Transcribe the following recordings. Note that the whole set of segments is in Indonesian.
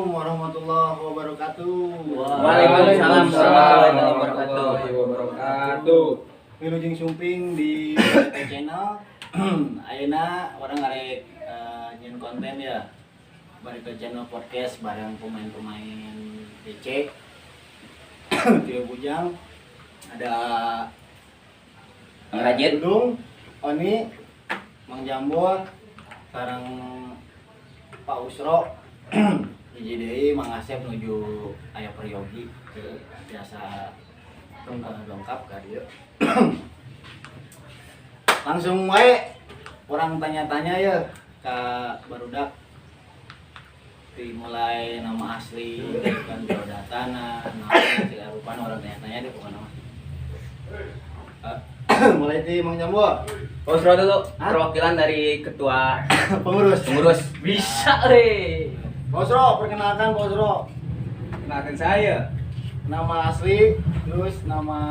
Assalamualaikum warahmatullahi wabarakatuh. Waalaikumsalam warahmatullahi wabarakatuh. Wilujeng sumping di channel. Ayeuna orang ngarek nyen konten ya. Balik ke channel podcast bareng pemain-pemain DC. Tio Bujang, ada Rajin, Dudung, Oni, Mang Jambor, sekarang Pak Usro, hiji deui Mang Asep menuju aya Peryogi ke biasa dongkap ka dieu. Langsung wae orang tanya-tanya ya ka barudak. Dimulai nama asli kan biodatana, nama rupan orang tanya-tanya deh pokoknya mah. Mulai di Mang Jambor. Usro dulu, perwakilan dari ketua Pengurus. Bisa Bosro, perkenalkan Bosro. Kenalkan saya. Nama asli, terus nama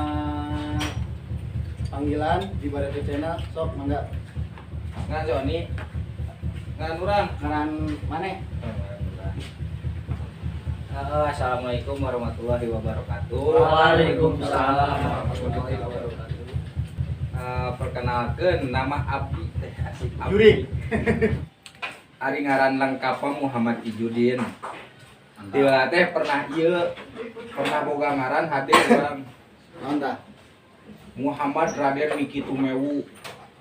panggilan di Barete Channel, sok mangga. Ngan Joni. Ngan urang. Ngaran maneh? Assalamualaikum warahmatullahi wabarakatuh. Waalaikumsalam warahmatullahi wabarakatuh. Perkenalkan nama Abdi Asik Abdi. Juri. Ari ngaran lengkapna Muhammad Ijudin. Dia teh pernah boga ngaran hade urang Mantap. Muhammad Raden Miki Tumewu.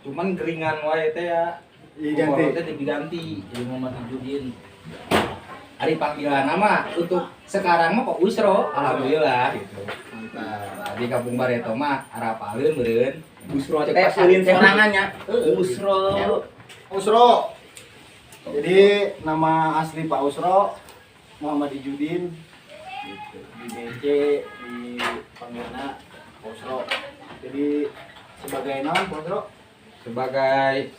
Cuman geringan wae teh ya. Diganti. Teh diganti jadi Muhammad Ijudin. Ari panggilan nama untuk sekarang mah Pak Usro, alhamdulillah gitu. Mantap. Di Kampung Barito mah harapaleun meureun. Usro Teh ulin sorangannya. Usro. Usro. Jadi nama asli Pak Usro Muhammad Ijudin. Gitu. Di DC di panggilanna Pak Usro. Jadi sebagai naon Pak Usro? Sebagai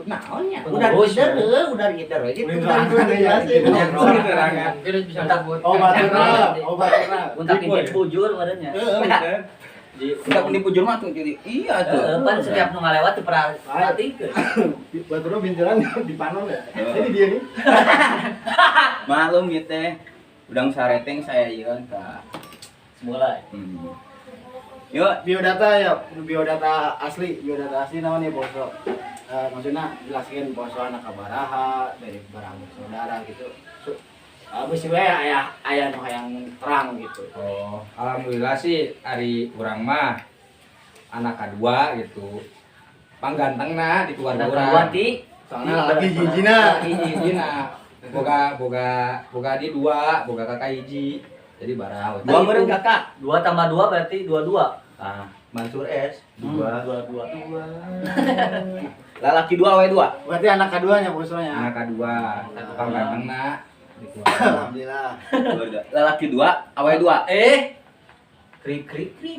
naonnya? Udah leader gitu. Terangan. Bisa takut. Oh, baturna. Untuk ini bujur badannya. Udah punya bujur mah tuh jadi iya tuh. Kan setiap nu ngalewat teu pernah perhatikeun. Baturna bintilan di panon ya. Jadi dia nih. Malum ieu teh. Udang sareteng saya ieu ka. Mulai. Yuk, biodata asli namanya Bosro. Maksudnya jelaskan Bosro anak kabaraha dari barang saudara gitu. Abis itu aya nu hayang terang gitu. oh, alhamdulillah sih ari urang mah anak kedua gitu. Panggantengna di keluarga urang. Soalnya lagi hijina. Hijina. Boga di dua, boga kakak hiji. Jadi barang. Dua bareng kakak. 2 tambah 2 berarti 22. Ah, Mansur S. Dua. 2. Lalaki dua, we dua. Berarti anak keduanya Bosronya. Anak kedua, satu panggantengna. Alhamdulillah. Lalaki dua, awe dua. Krik.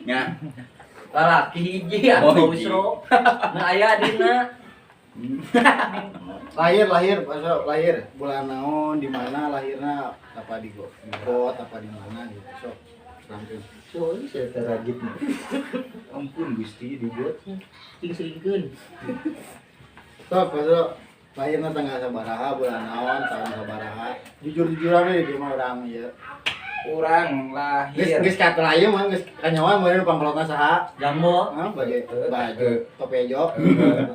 Ya. Lalaki hiji atuh Usro. Nah aya dina. Lahir Bosro, bulan naon, di mana lahirna, apa di got, apa di mana gitu. Sok. Langsung. Soalnya saya terajit nih. Ampun Gusti di got. Selingkeun. Sok Bosro. Lahirna tanggal sabaraha, bulan naon, tahun sabaraha. Jujur-jujuran we di mah urang ieu. Urang lahir. Geus kata layu mah geus kanyawan meureun pangkolotna saha? Jambo. Hah, baju topejo.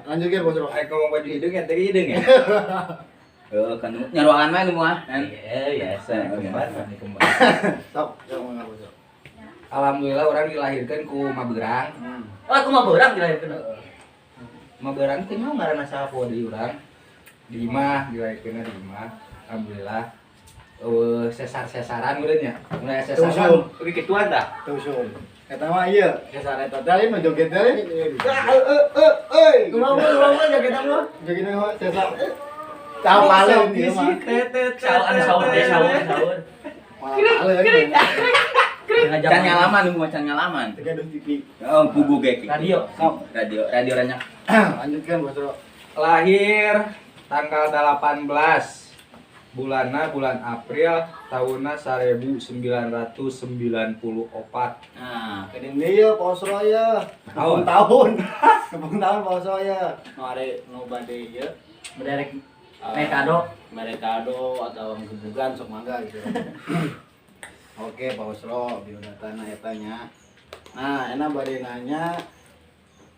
Lanjutkeun Bosro. Ai mau baju hidung ya tadi hidung ya. Kan nyaruangan mah nu mah. Iya, biasa. Kembar. Sok, ngomong Bosro. Alhamdulillah orang dilahirkan ku Maberang. Aku mah beurang dilahirkeun. Maberang teh mah ngaranna saha di urang. Di imah dilahirkeunna di imah. Alhamdulillah. Sesar-sesaran meureun nya. Mulai sesaran lebih kituan tah. Tusun. Kata mah ieu, geus areta tadi mah joget tadi. Euy. Kumaha joget mah? Joget mah sesar. Tapaleun ieu mah. Sahur. Tapaleun. Can nyalaman nu can nyalaman. Tegaduh TV. Oh, bubu ge. Radio. Radio ranyak. Lanjutkan Bosro. Lahir tanggal 18 bulan April tahunna 1994. Nah, kedim dia Bosro ya. Tahun. Kebun tahun Bosro ya. Nu are nu bade ieu. Menderek Merekado atau gebugan sok mangga gitu. Oke, Pak Usro, biodatana eta nya. Nah, enak bade nanya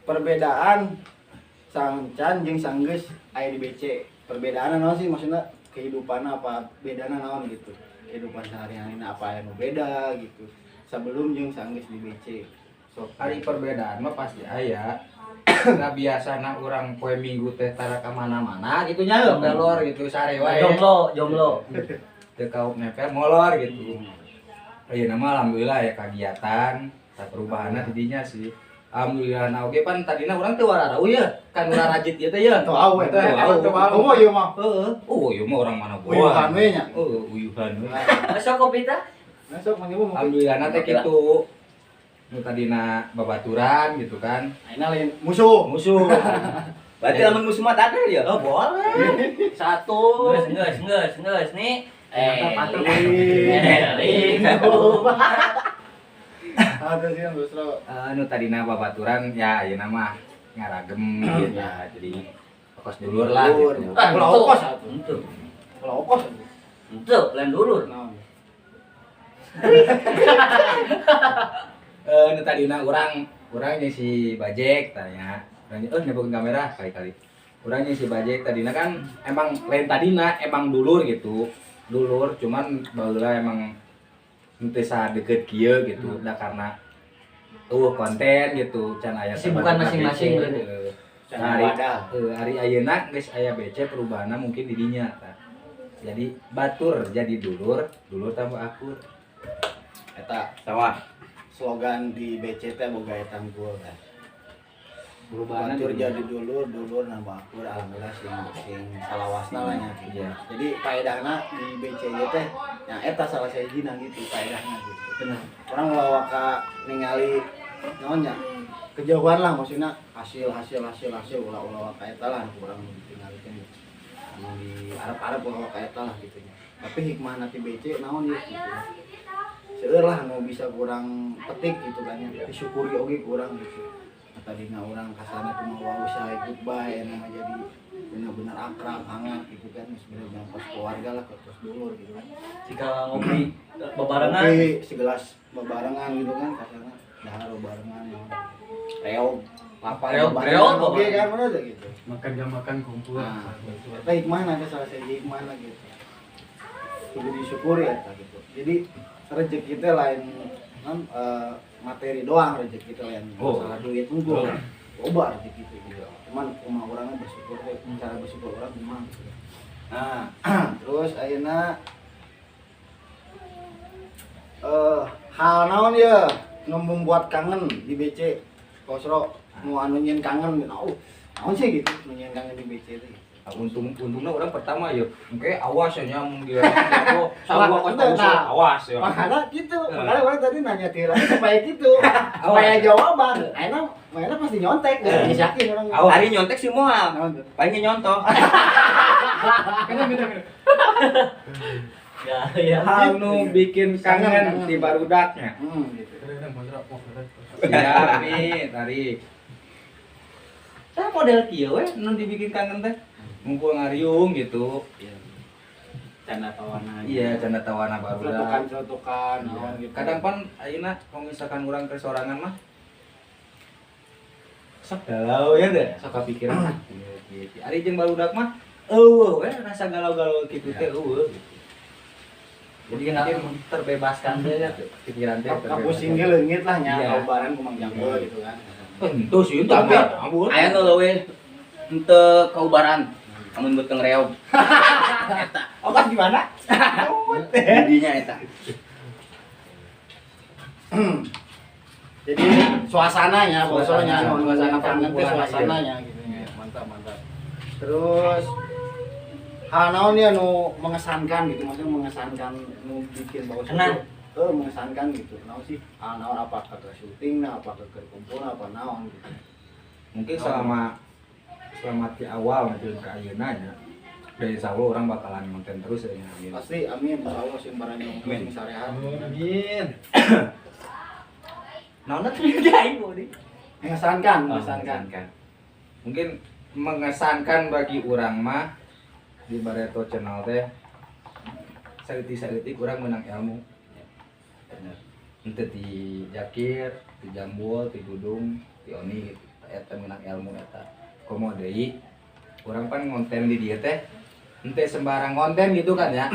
perbedaan sangcan jeung sanggeus aya di BC. Perbedaan naon sih maksudnya kehidupan apa bedana naon gitu. Kehidupan sehari-hari apa yang beda gitu. Sebelum jeung sanggeus di BC. Sok ari perbedaan mah pasti aya. Nggak biasana orang poe minggu teh tara ka mana-mana gitu nya molor gitu sare wae. Jomblo. Teu kaup nepel molor gitu. Ayeuna mah alhamdulillah ya kegiatan, perubahanna di dinya sih. Alhamdulillah na oge pan tadina urang teu wararau ya, kan urang rajit ieu teh ya. Teu awe teh. Teu awe. Oh, ieu mah. Heeh. Oh, ieu mah urang mana Uyuhan we nya. Uyuhan we. Masuk kopi teh? Masuk mangieu mah. Alhamdulillah na teh kitu. Nu tadina babaturan gitu kan. Ayeuna lain musuh. Berarti lamun musuh mah ada ya? Oh, boleh. Satu. Geus nih. Ada sih yang Busro. Nu tadina babaturan ya ayeuna mah ngaragem gitu ya. Jadi fokus dulur lah gitu. Ulah okos atuh. Itu. Ulah okos. Itu, lain dulur. Naon? Nu tadina urang jeung si Bajek tanya. Urang nyebutkeun kamera kali-kali. Urang jeung si Bajek tadina kan emang lain tadina emang dulur gitu. Dulur cuman baheula emang teu sadeukeut kieu gitu. Da karena konten gitu can aya Kesibukan masing-masing berarti. Hari ayeuna geus aya BC perubahanna mungkin di dinya tah. Jadi batur jadi dulur tambah akur. Eta Sama. slogan di BC teh boga eta unggul teh. Perubahanna Batur di dinya. jadi dulur nambah akur alhamdulillah sing salawasna lah nya gitu. Iya. Jadi faedahna di BC ieu teh nya eta salah sahijina gitu faedahna gitu. Bener. Orang lawa ka ningali naon nya kejauhan lah maksudnya hasil ulah ka eta lah kurang ditinggalikeun gitu. Anu di Arab ulah ka eta lah gitu nya. Tapi hikmahna ti BC naon ya gitu. Seueur lah nu bisa kurang petik gitu kan ya. Disyukuri oge kurang gitu. Tadina orang kasana cuma wae usaha goodbye anu mah jadi benar-benar akrab hangat gitu kan sebenarnya pas keluarga lah terus dulur gitu kan. Jika ngopi bebarengan. Ngopi segelas bebarengan gitu kan kasana dahar bebarengan reog lapar Reog oke kan mana aja gitu. Makan jam makan kumpul. Nah, eta hikmah nanti salah satu hikmah gitu. Kudu disyukuri eta gitu. Jadi rezeki teh lain materi doang rezeki teh lain masalah duit unggul. Loba rezeki teh gitu. Cuman kumaha urang bersyukur teh cara bersyukur urang kumaha gitu. Nah, terus ayeuna hal naon ya nu membuat kangen di BC Kosro mau anu nyen kangen naon sih gitu nu nyen kangen di BC teh. Untungnya orang pertama ya, oke awas ya nyam dia. Sawa awas ya. Makanya gitu, makanya orang tadi nanya Tira supaya gitu, supaya jawaban. Ayeuna pasti nyontek, geus yakin orang. Hari nyontek sih moal. Naon tuh? Paling nyontok. Ya. Hal nu bikin kangen di barudaknya. Gitu. Siap nih, tarik. Saya model kieu we nu dibikin kangen teh. Ngumpul ngariung gitu. Canda tawana. Iya, canda tawana barudak. Celutukan, naon gitu. Kadang pan ayeuna kalau misalkan urang ke sorangan mah sok galau ya teh, sok kepikiran gitu. Ari jeung barudak mah eueuh we rasa galau-galau kitu teh eueuh. Jadi mungkin terbebaskan teh ya pikiran teh. Kapusing ge leungit lah nya Iya. kaubaran ku Mang Jambul gitu kan. Tentu sih tapi ampun. Aya nu leuwih henteu kaubaran. Amun beuteung reog. Okas gimana? Didinya eta. Jadi suasananya, bosonya, suasana kangen teh kumpulan suasananya gitu ya. Mantap. Terus hal naon ya nu mengesankan gitu, maksudnya mengesankan nu bikin bagus. Kenal. Mengesankan gitu. Naon sih? Hal naon apakah ke syuting, apakah ke kumpul apa naon gitu. Mungkin selama di awal nanti ke ayeuna nya. Dari insya Allah orang bakalan konten terus ya. Amin. Pasti amin, insyaallah sing barang yang Amin. sing sarehat. Amin. Naon teh diaing bodi. Mengesankan. Mungkin mengesankan bagi orang mah di Barreto channel teh saeutik urang menang ilmu. Bener. Ente di Jakir, di Jambul, di Dudung, di Oni gitu. Eta menang ilmu eta. Komo deui urang pan ngonten di dieu teh ente sembarang konten gitu kan ya.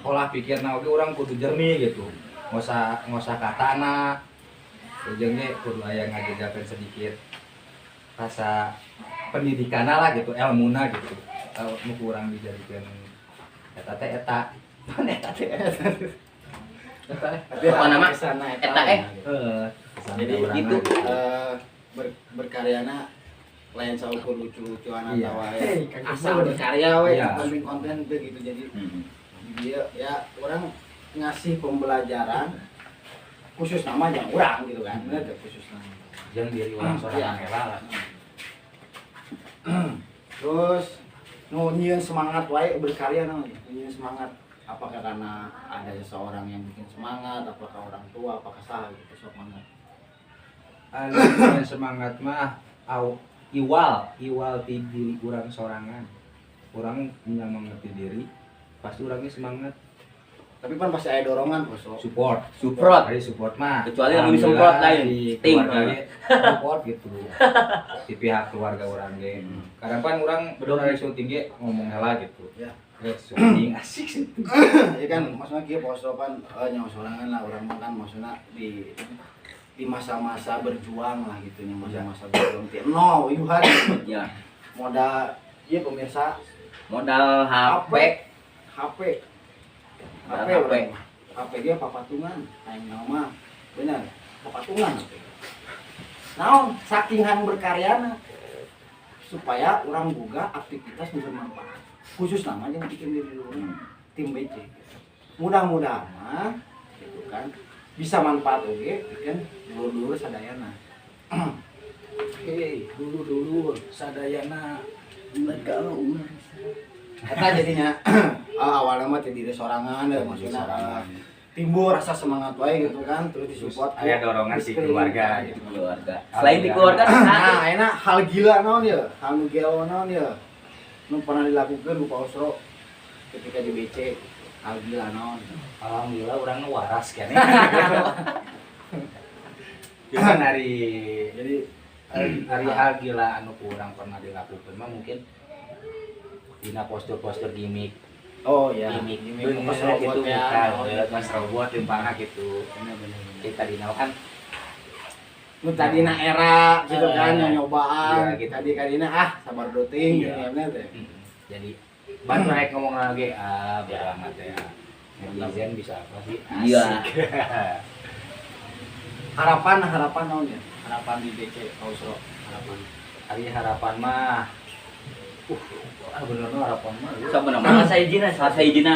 Pola pikirna oge urang kudu jernih gitu. Ngosa katana. Jeung ge kudu aya ngajejakeun sedikit rasa pendidikanna lah gitu, ilmuna gitu. Kalau nu kurang dijadikeun eta teh eta. Eta teh eta. Apa nama? Eta Heeh. Jadi gitu. Berkaryana lain saukur lucu-lucuan Iya. atau asal berkarya we Iya. bikin konten teh gitu. Jadi dia ya orang ngasih pembelajaran khusus nama yang orang gitu kan. Bener teh khusus nama. Jeung diri urang sorangan heula lah. Terus nu nyieun semangat wae berkarya naon nyieun semangat apakah karena ada seseorang yang bikin semangat, apakah orang tua, apakah saha gitu sok mangga. Anu semangat mah iwal ti diri urang sorangan. Urang nya mengerti diri, pasti urangnya semangat. Tapi kan pasti ada dorongan kok. Support. Support. Hari support mah. Kecuali yang semprot lain, di ting. keluarga ge support gitu. Di pihak keluarga urang ge. Kadang kan urang bener dari syuting ge ngomong heula gitu. Ya. Syuting asik sih. Ya kan maksudnya kieu poso kan nyawa sorangan lah urang mah kan maksudnya di masa-masa berjuang lah gitu nya masa-masa berjuang ti no yuhan Ya, modal ieu pemirsa modal HP. HP Modal HP HP. urang mah. HP ge papatungan aing nama bener papatungan HP. Naon saking hang berkaryana supaya orang boga aktivitas nu bermanfaat. Khusus nama yang bikin diri orang tim BC. Mudah-mudahan mah gitu kan bisa manfaat oge kan dulur-dulur sadayana. Hei, dulur-dulur sadayana gaul. Eta jadinya awalnya mah teh diri sorangan ya maksudnya timbul rasa semangat wae gitu kan terus disupport Aya dorongan si keluarga gitu. Keluarga. Selain di keluarga, Nah, enak hal gila naon ya? Hal nu gelo naon ya? Nu pernah dilakukan Pak Usro ketika di BC hal gila naon? Alhamdulillah urang nu waras kene. Cuman hari Jadi hal gila anu kurang pernah dilakukan mah mungkin dina postur-postur gimmick. oh ya, Gimmick pas pas robot gitu ya. kan, mas robot timpana gitu. Bener-bener. Kita dina kan Nu tadina era gitu kan Iya, nyobaan gitu. tadi kadina sabar doting Iya. gitu ya bener teh. jadi bantu rek ngomong lagi beramat ya. Netizen bisa apa sih? Iya. Asik. Harapan naon ya? Harapan di BC Pak Usro harapan. Hari harapan mah bener harapan mah Siapa nama? Asa hijina, Asa hijina.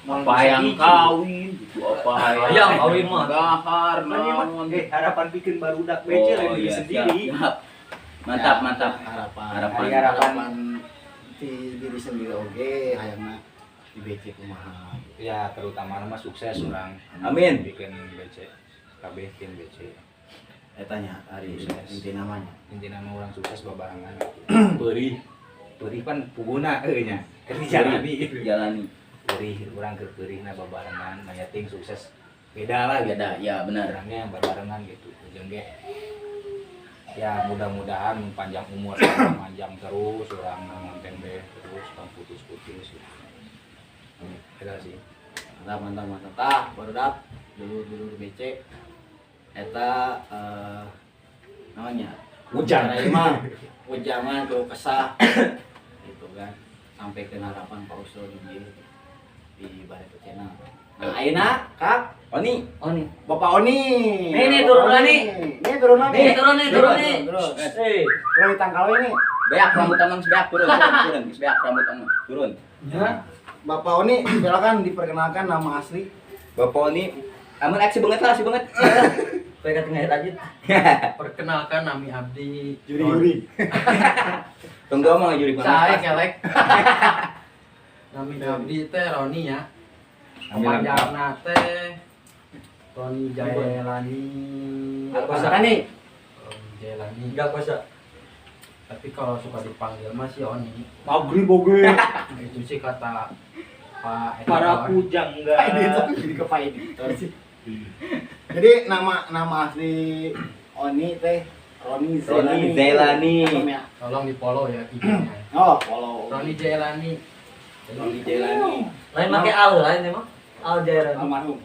Apa yang kawin? Gitu apa Yang kawin mah. Gahar, naon. harapan bikin barudak Oh, iya, siap. Mantap. Harapan Harapan. di diri sendiri oge hayangna di BC kumaha. ya terutama mah sukses orang. Amin. Bikin BC KB bikin BC. Etanya hari Sukses. inti namanya. Inti nama orang sukses babarangan. Perih kan puguna nya. Jalani. Jalani. Perih urang keur perihna babarangan mayating sukses. Beda lah gitu. Beda, ya benar. Orangnya babarangan gitu. Jeung ge ya mudah-mudahan panjang umur panjang terus orang ngonten deh terus kan putus-putus gitu. Eta sih. Mantap. Tah, barudak dulu BC eta namanya Ujang. Imam ujangan keluh kesah gitu kan sampai ke harapan Pak Usro di Barreto Channel. Nah, ayeuna Kak Oni. Bapak Oni. Nih, Bapak turunan Oni. nih. Nih turunan nih. Turun nih. Terus. Hei. Turun di tangkal ini. Beak rambut tangan sebeak turun. Sebeak rambut tangan turun. Ya. Bapak Oni silakan diperkenalkan nama asli. Bapak Oni amun aksi banget lah, aksi banget. Pegat tengah lanjut. Perkenalkan nami abdi Juri. Tunggu mau juri Saya mana? kelek. Nami abdi teh Roni ya. Panjangna teh Roni Jaelani. Apa nih? Roni Jaelani. Enggak kuasa. Tapi kalau suka dipanggil mah si Oni. Maghrib oge. Itu sih kata Pak Editor. Para pujang Pak enggak. editor jadi ke Pak editor sih. Jadi nama asli Oni teh Roni Roni Zailani. Ya? Tolong di follow ya IG-nya. Oh, follow. Roni Jailani. Roni Jailani. Lain pakai al lain emang. Al Jairan. Almarhum.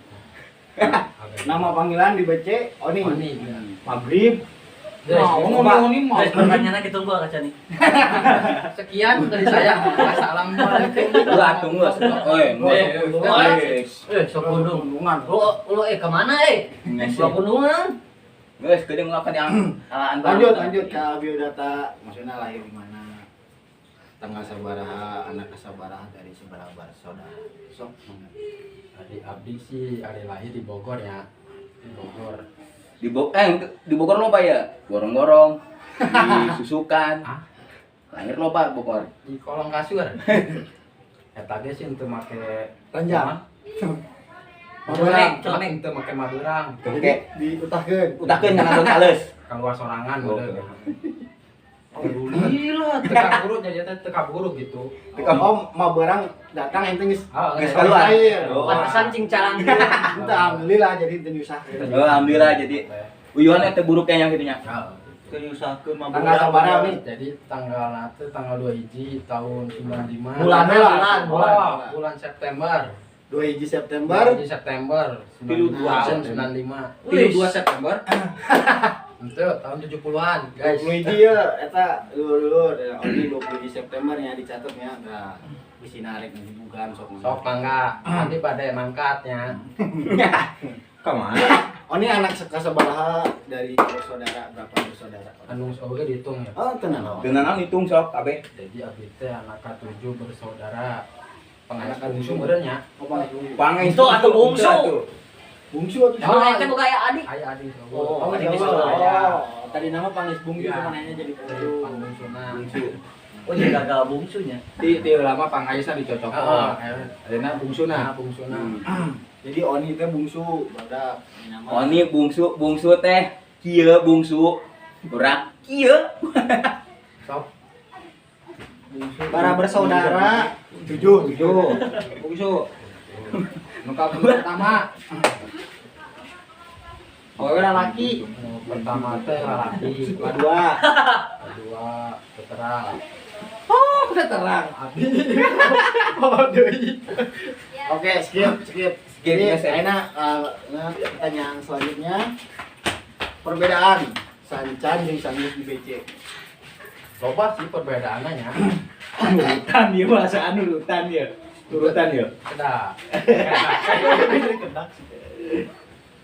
Oke. Nama panggilan di BC Oni. Oni. Maghrib. Guys, Oni mau. guys, pertanyaannya kita tunggu kaca nih. Sekian dari saya. Assalamualaikum. Lu atung lu. Oi, Sok kudung. Kundungan. Lu kemana Sok kudungan. Guys, kedeng ngelakuin yang alaan Lanjut ke biodata. Maksudnya lahir di mana? Tanggal sabaraha, anak sabaraha dari seberapa bersaudara. Sok. Adik Abdi sih ada lahir di Bogor ya. Di Bogor. Di Bogor lo ya? Gorong-gorong. Disusukan. Hah? Lahir lo Pak Bogor. Di kolong kasur. Eta ge sih untuk make Ranjang. Madurang, celeng untuk make madurang. Oke. Diutahkeun. Utakeun kana alun halus. Keluar sorangan Oke. udah. Alhamdulillah, teka buruk jadi teka buruk gitu. Oh, mau barang datang ente geus Ah, Geus nggak keluar. lahir. Oh. Pantesan cincalan dulu. Entah, alhamdulillah jadi teu nyusahkeun. Oh, alhamdulillah jadi uyuhan teh buruk yang gitu nya. Ah, Kenyusakeun mah. Tanggal sabaraha nih? jadi tanggal nanti tanggal 2 hiji tahun 95. Bulannya Bulan September. 2 hiji September. 2 hiji September. Pilu 92, 95. Pilu 2 September. Itu tahun 70-an, guys. 20 hiji ya eta lulur Oni 20 hiji September nya dicatatnya. Nah, bisi narik nih bukan sok. Sok mangga, nanti pada mangkatnya. Kemana? Oni anak sabaraha dari bersaudara, berapa bersaudara? Anu oge dihitung ya. Oh, tenang. Dengan hitung sok kabeh. Jadi abdi teh anak ke-7 bersaudara. Anak Pengayaan bungsu ke-7. benernya. Apa lagi? Pangai Itu atau bungsu? Bungsu atau Emang ente buka ya adik? Ayah adik. Oh, adik adik oh, saya. tadi nama Pangis Bungsu Ya. kemana jadi bungsu. Pangbungsuna. Oh, jadi gagal bungsunya. Ti lama Pangaysa dicocok. Adena bungsuna. Bungsuna. Jadi Oni teh bungsu, badak nama. Oni bungsu teh kieu bungsu. Urang kieu. Sok. Para bersaudara 7. Bungsu. Nuka pertama. Oh, laki. Pertama teh laki. Kedua. Kedua veteran. Oh, udah terang. Oh, deui. Oke, skip. Jadi, ya, Sep. enak pertanyaan selanjutnya. Perbedaan Sancan jeung Sanggus di BC. Loba sih perbedaannya nya. Urutan dia bahasa urutan dia. Urutan dia. Kedah.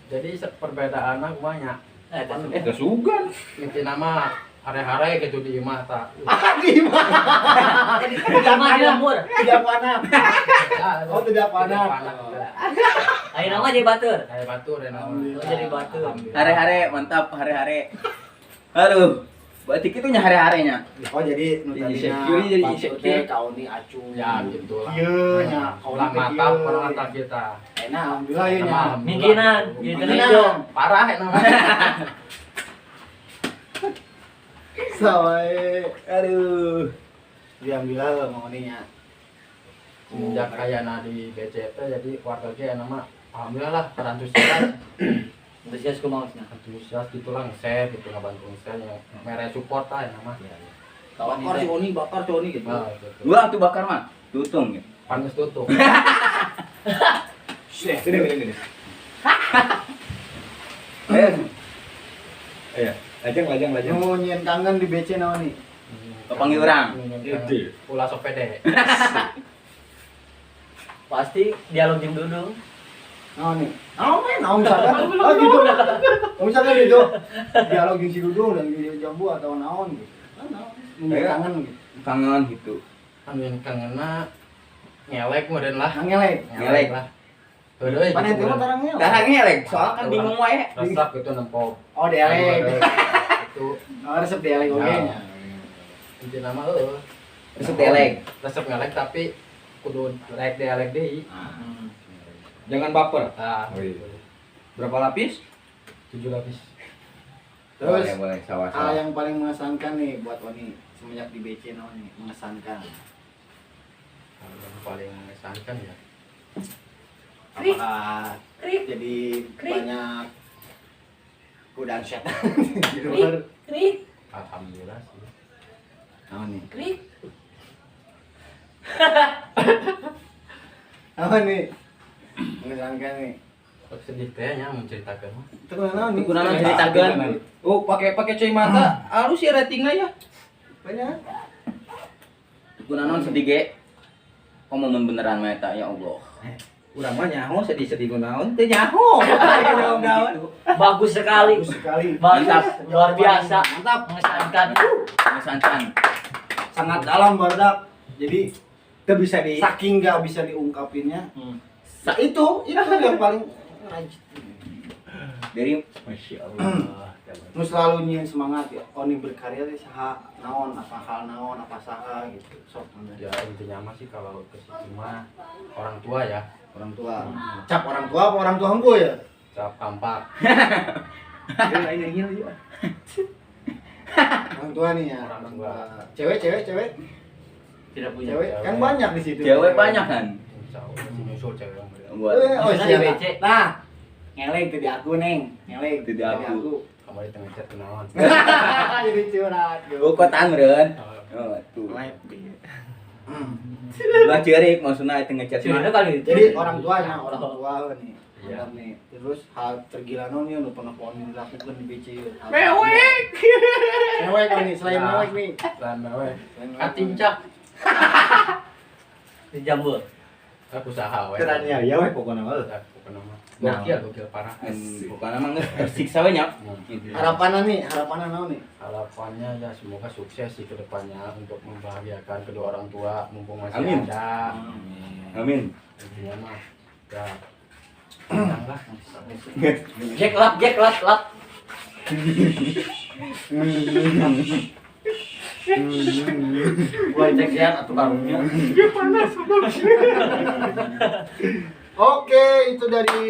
Jadi perbedaannya banyak. Kesugan. Inti nama hare-hare gitu di imah tak. Di mana? Tidak mana mur. Tidak panah. Oh, tidak panah. Ayo nama jadi batur. Kayak batur ya nama. Oh, jadi batur. Hare-hare mantap hare-hare. Aduh. Berarti kitu nya hare-harenya. Oh, jadi nu Jadi tadina insecure, jadi maksudnya insecure. kauni acu. Ya gitu lah. Ieu nya Ulah mata pernah mata kita. Enak alhamdulillah ieu nya. Mingginan, Mingginan. hidung. Parah ya namanya. Sawae. Aduh. Alhamdulillah mau nya. Semenjak kayana di BCT jadi warga ge nama alhamdulillah lah antusias. Antusias kumausnya. Antusias gitu lah nge-share gitu ngabantu nge-share yang mere support lah ya nama. Kawan Bakar si ini. Oni, bakar si Oni gitu. Nah, gitu. Gua tuh bakar mah. Tutung ya. Panas tutup. Gini. Iya, lajang. Mau nyen kangen di BC naon nih? Kepanggil orang. Itu. Ulah sok pede. Pasti dialog jeung dudung. Naon nih? Naon misalkan? Oh gitu. Oh, misalkan gitu. Dialog jeung si Dudung dan video jambu atau naon gitu. Naon? Nyen kangen gitu. Kangen gitu. Anu yang kangenna ngelek meureun lah. Ngelek. Ngelek. lah. Heudeui. Pan ente mah tarang ngelek. Darah ngelek, soalnya kan bingung wae. Resep gitu nempok. Oh, dialek. Itu Oh, resep dialek oge nya. inti nama Resep delek. resep ngelek tapi kudu rek dialek deui. Jangan baper. Nah, Oh, iya. Berapa lapis? 7 lapis. Terus boleh hal yang paling mengesankan nih buat Oni semenjak di BC namanya mengesankan? Hal yang paling mengesankan ya Apakah jadi banyak godaan setan di luar? alhamdulillah sih. Apa nih? Apa nih? Mengesankan nih. Sedih tehnya menceritakan mah. Itu kenapa nih? Kunaon ceritakeun. Oh, pakai cuy mata. Halus ya ratingna ya. Banyak. Kunaon sedih ge. Komomen beneran mah eta ya Allah. Urang mah nyaho sedih-sedih kunaon teu nyaho. Bagus sekali. Bagus sekali. Bagus, luar biasa. Mantap. Mengesankan. Mengesankan. Sangat dalam barudak. Jadi Teu bisa di saking nggak bisa diungkapinnya. Itu Yang paling dari Masya Allah. nu selalu nyiin semangat ya. Oni berkarya teh saha naon apa hal naon apa saha gitu. Sok Ya intinya mah sih kalau ke situ mah orang tua ya, orang tua. Cap orang tua apa orang tua hanggo ya? cap kampak. Orang tua nih ya. Orang tua. Cewek. Tidak punya. Cewek kan banyak di situ. cewek banyak kan. Insya Allah sih nyusul cewek yang beliau. Buat Oh, Bisa siap. di BC. Nah, ngeleng tuh di aku, Neng. Ngeleng Itu di aku. Kemarin tengah chat kenalan. Jadi curhat. Oh, kotaan meureun. Oh, tuh. Lah ceurik maksudna itu ngecat Sebenarnya mah. kali itu. Jadi orang tuanya, orang tua nih. Iya. Mantap nih. Terus hal tergila non nih nu pernah pohon dilakukan di BC. Mewek. Mewek kan nih, selain Ya. mewek nih. Lan mewek. Selain mewek. Katincak. Di Jambul. Aku usaha we. Kerannya ya we pokoknya mah. Bukan nama. Nah. Gokil parah. Bukan emang tersiksa we nya. Harapanan nih, harapanan naon nih? Harapannya ya semoga sukses sih ke depannya untuk membahagiakan kedua orang tua mumpung masih Amin. ada. Amin. Intinya mah ya tenang lah. Jack lap. Gua cek ya atau karungnya. Oke, itu dari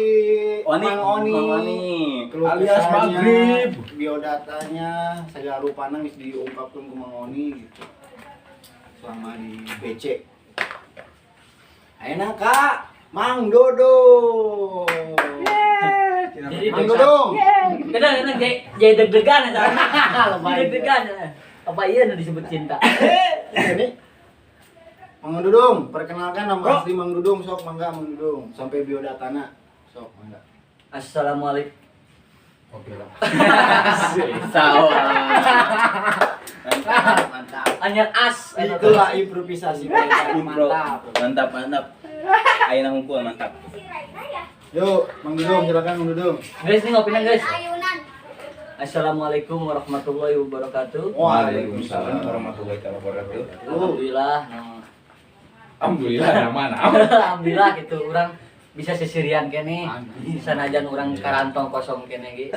Oni, Mang Oni. Mang Oni. Keluh Alias kesahnya, Maghrib. biodatanya, segala rupana geus diungkapkeun ku Mang Oni gitu. Selama di BC. Ayeuna Kak, Mang Dodo. Jadi Mang Dodong. kadang jadi deg-degan ya. Deg-degan. Apa iya nu disebut cinta? Ini Mang Dudung, perkenalkan nama asli Mang Dudung, sok mangga Mang Dudung. Sampai biodatana, sok mangga. Assalamualaikum. Oke lah. Sawah. Mantap. Hanya as. Itulah improvisasi mereka. Bro. Mantap. Mantap. Ayeuna ngumpul mantap. Yuk, Mang Dudung, silakan Mang Dudung. Guys, ini ngopinan guys. Ayunan. Assalamualaikum warahmatullahi wabarakatuh. Waalaikumsalam warahmatullahi wabarakatuh. Alhamdulillah. Alhamdulillah mana. Alhamdulillah gitu orang bisa sesirian kene. Sanajan orang karantong kosong kene ge.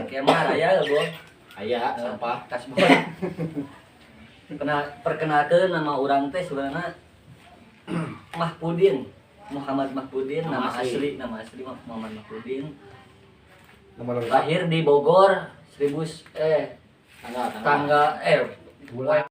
Kieu mah raya Bo. Aya sampah. Kas boy. Perkenalkeun nama orang teh sebenarnya Mahpudin. Muhammad Mahpudin, nama asli Muhammad Mahpudin. Nama lengkap. Lahir di Bogor, tanggal Tangga. bulan